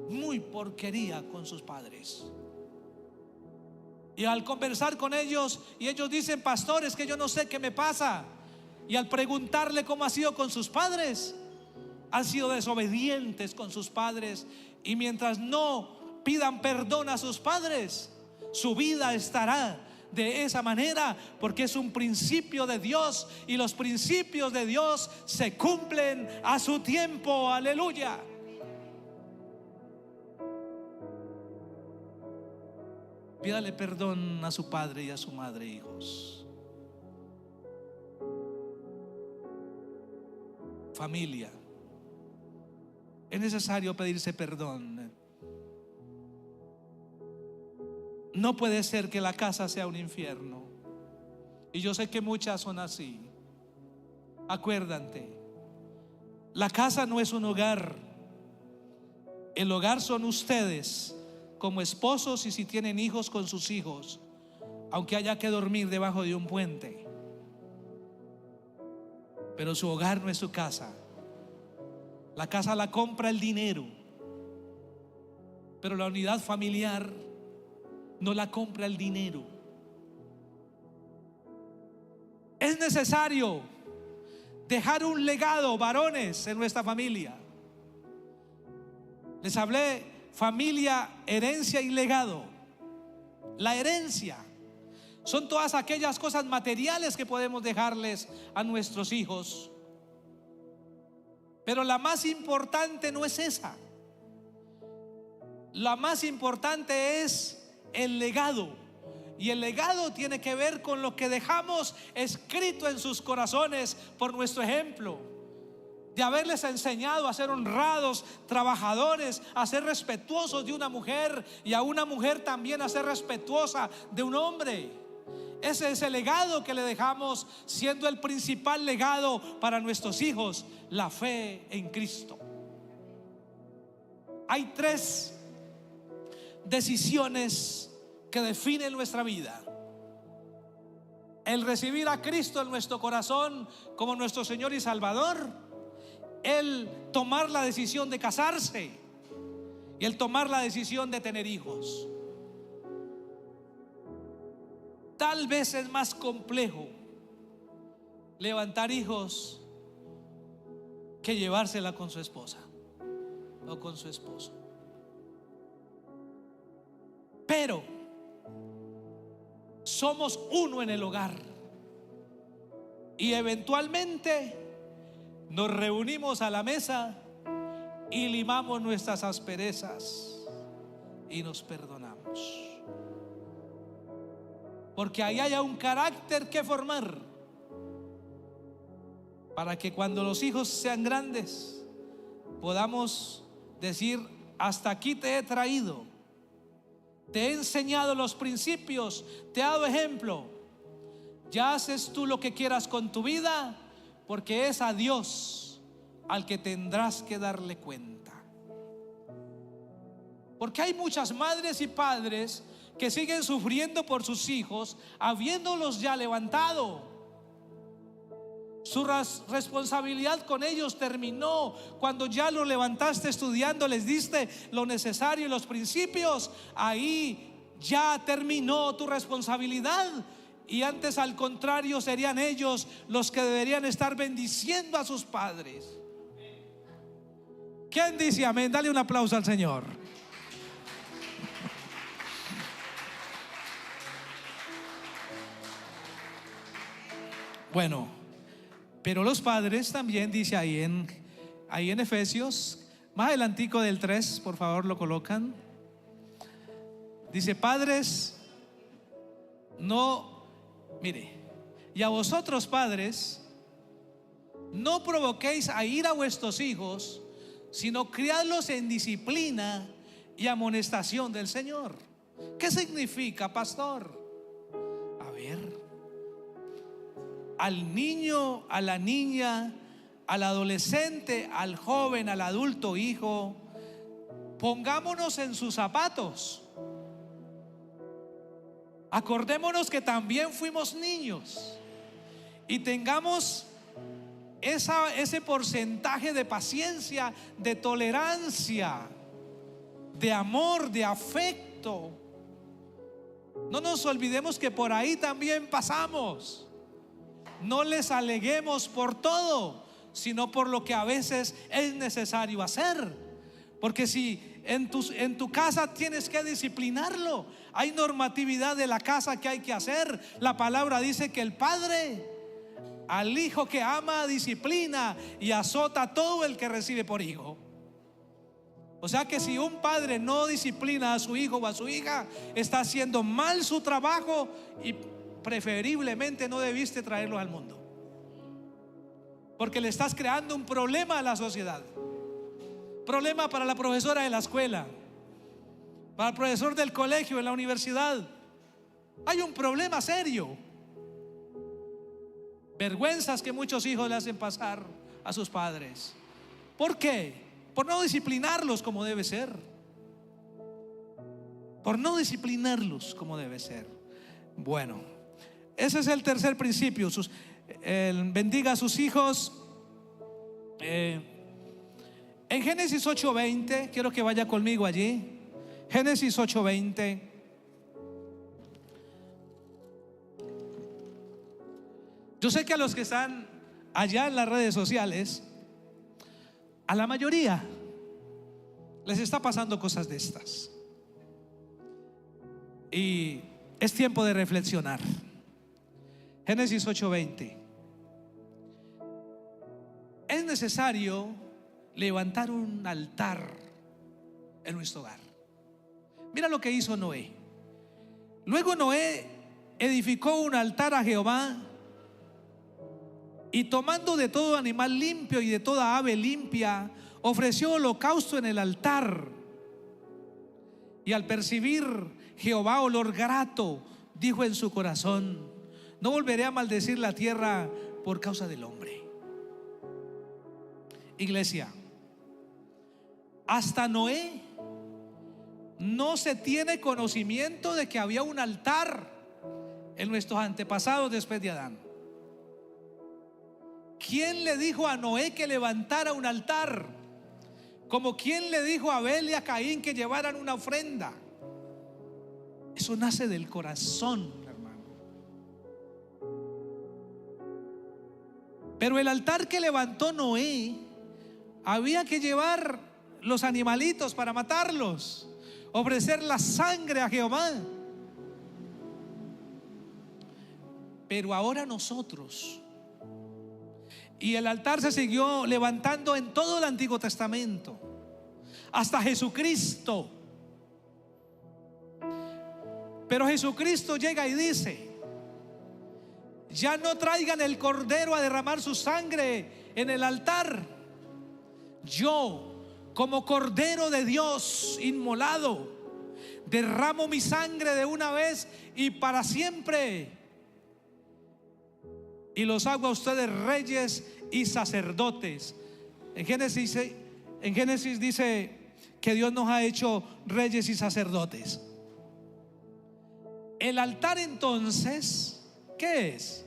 muy porquería con sus padres. Y al conversar con ellos, y ellos dicen: pastor, es que yo no sé qué me pasa. Y al preguntarle cómo ha sido con sus padres, han sido desobedientes con sus padres. Y mientras no pidan perdón a sus padres, su vida estará de esa manera, porque es un principio de Dios, y los principios de Dios se cumplen a su tiempo. Aleluya. Pídale perdón a su padre y a su madre, hijos. Familia, es necesario pedirse perdón. No puede ser que la casa sea un infierno. Y yo sé que muchas son así. Acuérdate, la casa no es un hogar. El hogar son ustedes como esposos, y si tienen hijos, con sus hijos, aunque haya que dormir debajo de un puente. Pero su hogar no es su casa. La casa la compra el dinero, pero la unidad familiar no la compra el dinero. Es necesario dejar un legado, varones, en nuestra familia. Les hablé: familia, herencia y legado. La herencia son todas aquellas cosas materiales que podemos dejarles a nuestros hijos, pero la más importante no es esa. La más importante es el legado. Y el legado tiene que ver con lo que dejamos escrito en sus corazones por nuestro ejemplo, de haberles enseñado a ser honrados, trabajadores, a ser respetuosos de una mujer, y a una mujer también a ser respetuosa de un hombre. Ese es el legado que le dejamos, siendo el principal legado para nuestros hijos, la fe en Cristo. Hay 3 decisiones que definen nuestra vida: el recibir a Cristo en nuestro corazón como nuestro Señor y Salvador, el tomar la decisión de casarse y el tomar la decisión de tener hijos. Tal vez es más complejo levantar hijos que llevársela con su esposa o con su esposo. Pero somos uno en el hogar, y eventualmente nos reunimos a la mesa y limamos nuestras asperezas y nos perdonamos, porque ahí haya un carácter que formar, para que cuando los hijos sean grandes podamos decir: hasta aquí te he traído, te he enseñado los principios, te he dado ejemplo. Ya haces tú lo que quieras con tu vida, porque es a Dios al que tendrás que darle cuenta. Porque hay muchas madres y padres que siguen sufriendo por sus hijos, habiéndolos ya levantado. Su responsabilidad con ellos terminó cuando ya lo levantaste estudiando, les diste lo necesario y los principios. Ahí ya terminó tu responsabilidad, y antes, al contrario, serían ellos los que deberían estar bendiciendo a sus padres. ¿Quién dice amén? Dale un aplauso al Señor. Bueno, pero los padres también, dice ahí en Efesios, más adelantico del 3, por favor lo colocan. Dice: padres, mire, y a vosotros padres, no provoquéis a ira a vuestros hijos, sino criadlos en disciplina y amonestación del Señor. ¿Qué significa, pastor? A ver, al niño, a la niña, al adolescente, al joven, al adulto hijo, pongámonos en sus zapatos. Acordémonos que también fuimos niños, y tengamos ese porcentaje de paciencia, de tolerancia, de amor, de afecto. No nos olvidemos que por ahí también pasamos. No les aleguemos por todo, sino por lo que a veces es necesario hacer. Porque si en tu casa tienes que disciplinarlo, hay normatividad de la casa que hay que hacer. La palabra dice que el padre al hijo que ama disciplina, y azota a todo el que recibe por hijo. O sea que si un padre no disciplina a su hijo o a su hija, está haciendo mal su trabajo, y preferiblemente no debiste traerlos al mundo, porque le estás creando un problema a la sociedad. Problema para la profesora de la escuela, para el profesor del colegio, en la universidad. Hay un problema serio. Vergüenzas que muchos hijos le hacen pasar a sus padres. ¿Por qué? Por no disciplinarlos como debe ser. Por no disciplinarlos como debe ser. Bueno, ese es el tercer principio. Bendiga a sus hijos. En Génesis 8:20, quiero que vaya conmigo allí. Génesis 8:20. Yo sé que a los que están allá en las redes sociales, a la mayoría les está pasando cosas de estas, y es tiempo de reflexionar. Génesis 8:20. Es necesario levantar un altar en nuestro hogar. Mira lo que hizo Noé. Luego Noé edificó un altar a Jehová y tomando de todo animal limpio y de toda ave limpia, ofreció holocausto en el altar. Y al percibir Jehová olor grato, dijo en su corazón: no volveré a maldecir la tierra por causa del hombre. Iglesia, hasta Noé no se tiene conocimiento de que había un altar en nuestros antepasados después de Adán. ¿Quién le dijo a Noé que levantara un altar? Como quien le dijo a Abel y a Caín que llevaran una ofrenda. Eso nace del corazón, hermano. Pero el altar que levantó Noé, había que llevar los animalitos para matarlos, ofrecer la sangre a Jehová. Pero ahora nosotros, y el altar se siguió levantando en todo el Antiguo Testamento, hasta Jesucristo. Pero Jesucristo llega y dice: ya no traigan el cordero a derramar su sangre en el altar. Yo, como cordero de Dios inmolado, derramo mi sangre de una vez y para siempre, y los hago a ustedes reyes y sacerdotes. En Génesis dice que Dios nos ha hecho reyes y sacerdotes. El altar, entonces, ¿qué es?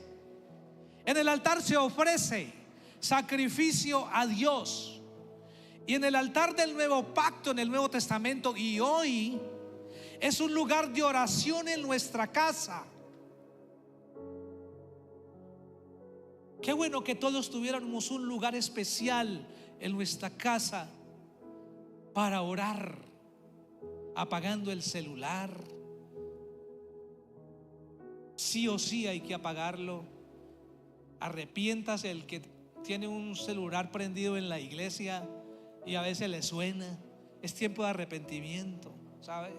En el altar se ofrece sacrificio a Dios. Y en el altar del nuevo pacto, en el Nuevo Testamento, y hoy es un lugar de oración en nuestra casa. Qué bueno que todos tuviéramos un lugar especial en nuestra casa para orar, apagando el celular. Sí o sí hay que apagarlo. Arrepiéntase el que tiene un celular prendido en la iglesia y a veces le suena. Es tiempo de arrepentimiento, ¿sabe?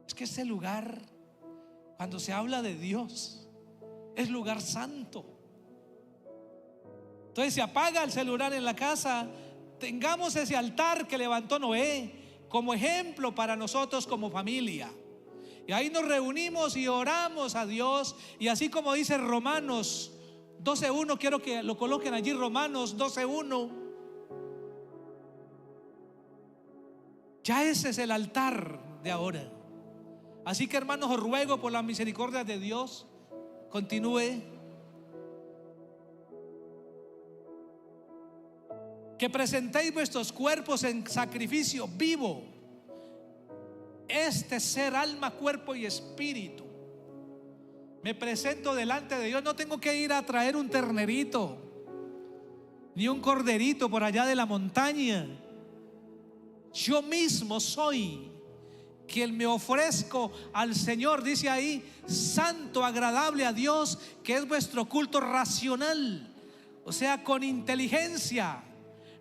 Es que este lugar, cuando se habla de Dios, es lugar santo. Entonces, si apaga el celular en la casa, tengamos ese altar que levantó Noé como ejemplo para nosotros como familia. Y ahí nos reunimos y oramos a Dios. Y así como dice Romanos 12:1, quiero que lo coloquen allí, Romanos 12:1. Ya ese es el altar de ahora. Así que, hermanos, os ruego por la misericordia de Dios, continúe. Que presentéis vuestros cuerpos en sacrificio vivo, este ser, alma, cuerpo y espíritu. Me presento delante de Dios. No tengo que ir a traer un ternerito ni un corderito por allá de la montaña. Yo mismo soy quien me ofrezco al Señor. Dice ahí: santo, agradable a Dios, que es vuestro culto racional. O sea, con inteligencia.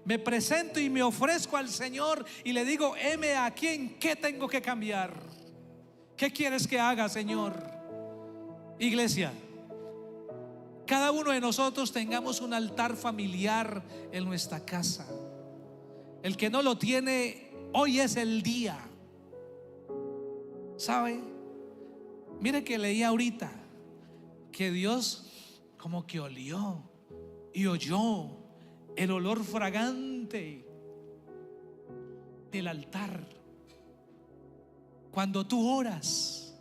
Me presento y me ofrezco al Señor y le digo: heme aquí, ¿en qué tengo que cambiar? ¿Qué quieres que haga, Señor? Iglesia, cada uno de nosotros tengamos un altar familiar en nuestra casa. El que no lo tiene, hoy es el día. ¿Sabe? Mire que leí ahorita que Dios como que olió y oyó el olor fragante del altar. Cuando tú oras,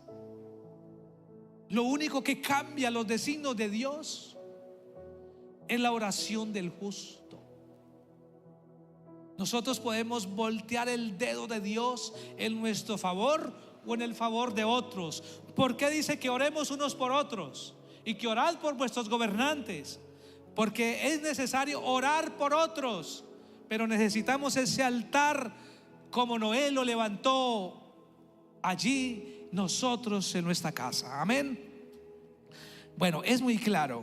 lo único que cambia los designios de Dios es la oración del justo. Nosotros podemos voltear el dedo de Dios en nuestro favor o en el favor de otros. ¿Por qué dice que oremos unos por otros y que orad por vuestros gobernantes? Porque es necesario orar por otros, pero necesitamos ese altar como Noé lo levantó allí, nosotros en nuestra casa. Amén. Bueno, es muy claro.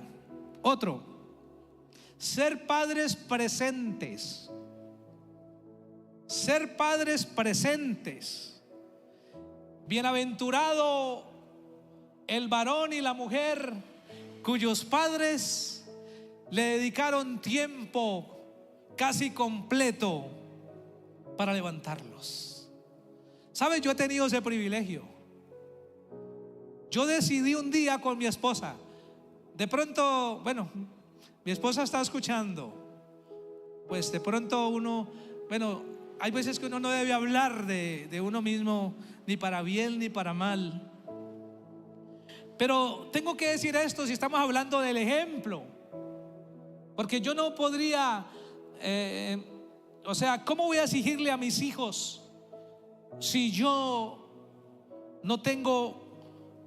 Otro, ser padres presentes. Ser padres presentes. Bienaventurado el varón y la mujer cuyos padres le dedicaron tiempo casi completo para levantarlos. ¿Sabes? Yo he tenido ese privilegio. Yo decidí un día con mi esposa, de pronto, bueno, mi esposa está escuchando, pues de pronto uno, bueno, hay veces que uno no debe hablar de uno mismo, ni para bien ni para mal. Pero tengo que decir esto si estamos hablando del ejemplo, porque yo no podría, o sea, ¿cómo voy a exigirle a mis hijos si yo no tengo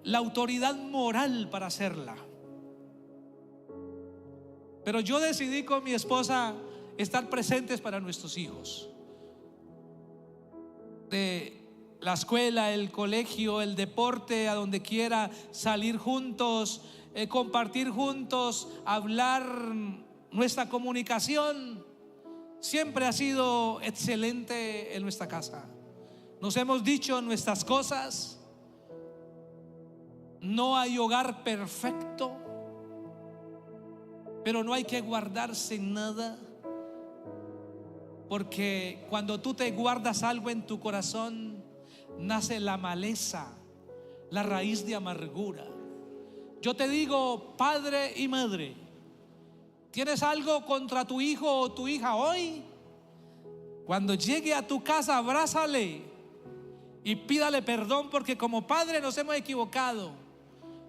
la autoridad moral para hacerla? Pero yo decidí con mi esposa estar presentes para nuestros hijos. De la escuela, el colegio, el deporte, a donde quiera, salir juntos, compartir juntos, hablar. Nuestra comunicación siempre ha sido excelente en nuestra casa. Nos hemos dicho nuestras cosas. No hay hogar perfecto, pero no hay que guardarse nada, porque cuando tú te guardas algo en tu corazón, nace la maleza, la raíz de amargura. Yo te digo, padre y madre, ¿tienes algo contra tu hijo o tu hija hoy? Cuando llegue a tu casa, abrázale y pídale perdón, porque como padre nos hemos equivocado,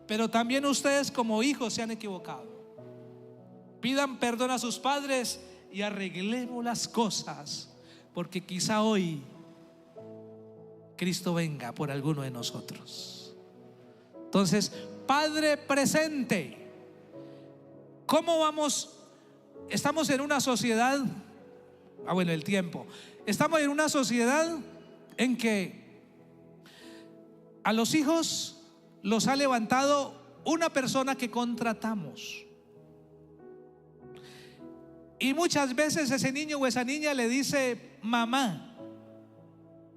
pero también ustedes como hijos se han equivocado. Pidan perdón a sus padres y arreglemos las cosas, porque quizá hoy Cristo venga por alguno de nosotros. Entonces, Padre presente. ¿Cómo vamos? Estamos en una sociedad, el tiempo. Estamos en una sociedad en que a los hijos los ha levantado una persona que contratamos. Y muchas veces ese niño o esa niña le dice mamá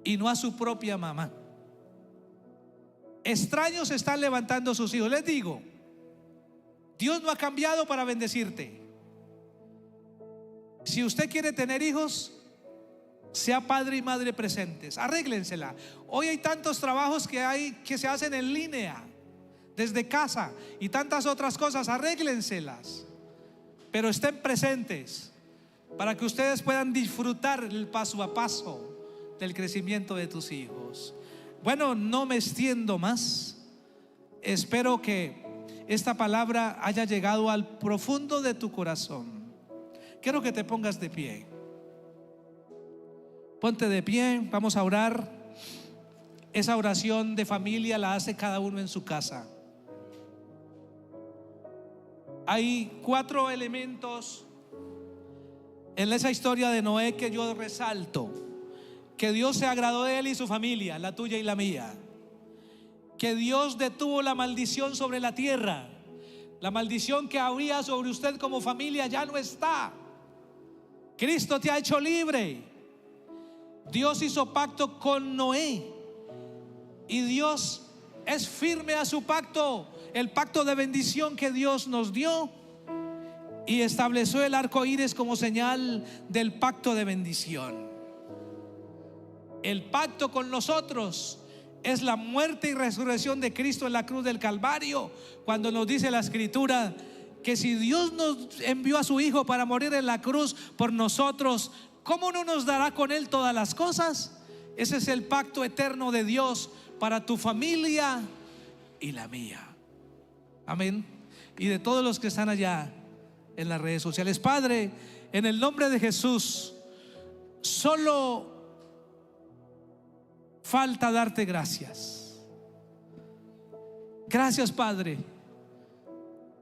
y no a su propia mamá. Extraños están levantando sus hijos. Les digo, Dios no ha cambiado para bendecirte. Si usted quiere tener hijos, sea padre y madre presentes. Arréglensela. Hoy hay tantos trabajos que se hacen en línea, desde casa, y tantas otras cosas. Arréglenselas, pero estén presentes para que ustedes puedan disfrutar el paso a paso del crecimiento de tus hijos. Bueno, no me extiendo más. Espero que esta palabra haya llegado al profundo de tu corazón. Quiero que te pongas de pie. Ponte de pie, vamos a orar. Esa oración de familia la hace cada uno en su casa. Hay 4 elementos en esa historia de Noé que yo resalto: que Dios se agradó de él y su familia, la tuya y la mía; que Dios detuvo la maldición sobre la tierra. La maldición que había sobre usted como familia ya no está. Cristo te ha hecho libre. Dios hizo pacto con Noé y Dios es firme a su pacto, el pacto de bendición que Dios nos dio, y estableció el arco iris como señal del pacto de bendición. El pacto con nosotros es la muerte y resurrección de Cristo en la cruz del Calvario, cuando nos dice la Escritura que si Dios nos envió a su Hijo para morir en la cruz por nosotros, ¿cómo no nos dará con Él todas las cosas? Ese es el pacto eterno de Dios para tu familia y la mía. Amén. Y de todos los que están allá en las redes sociales. Padre, en el nombre de Jesús, solo falta darte gracias. Gracias, Padre,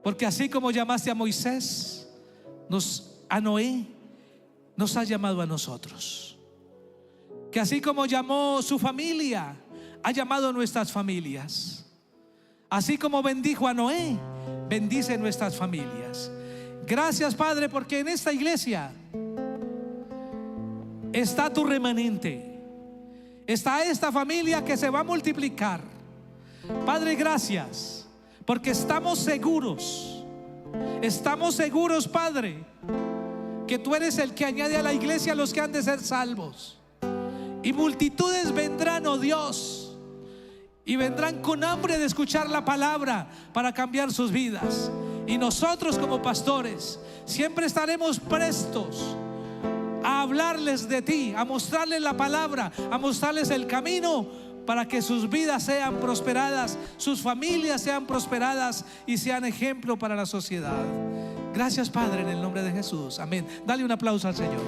porque así como llamaste a Moisés, a Noé, nos has llamado a nosotros. Que así como llamó su familia, ha llamado a nuestras familias. Así como bendijo a Noé, bendice nuestras familias. Gracias, Padre, porque en esta iglesia está tu remanente. está esta familia que se va a multiplicar. Padre, gracias, porque estamos seguros, Padre, que tú eres el que añade a la iglesia a los que han de ser salvos. Y multitudes vendrán, oh Dios, y vendrán con hambre de escuchar la palabra para cambiar sus vidas. Y nosotros como pastores siempre estaremos prestos a hablarles de ti, a mostrarles la palabra, a mostrarles el camino, para que sus vidas sean prosperadas, sus familias sean prosperadas y sean ejemplo para la sociedad. Gracias, Padre, en el nombre de Jesús. Amén. Dale un aplauso al Señor.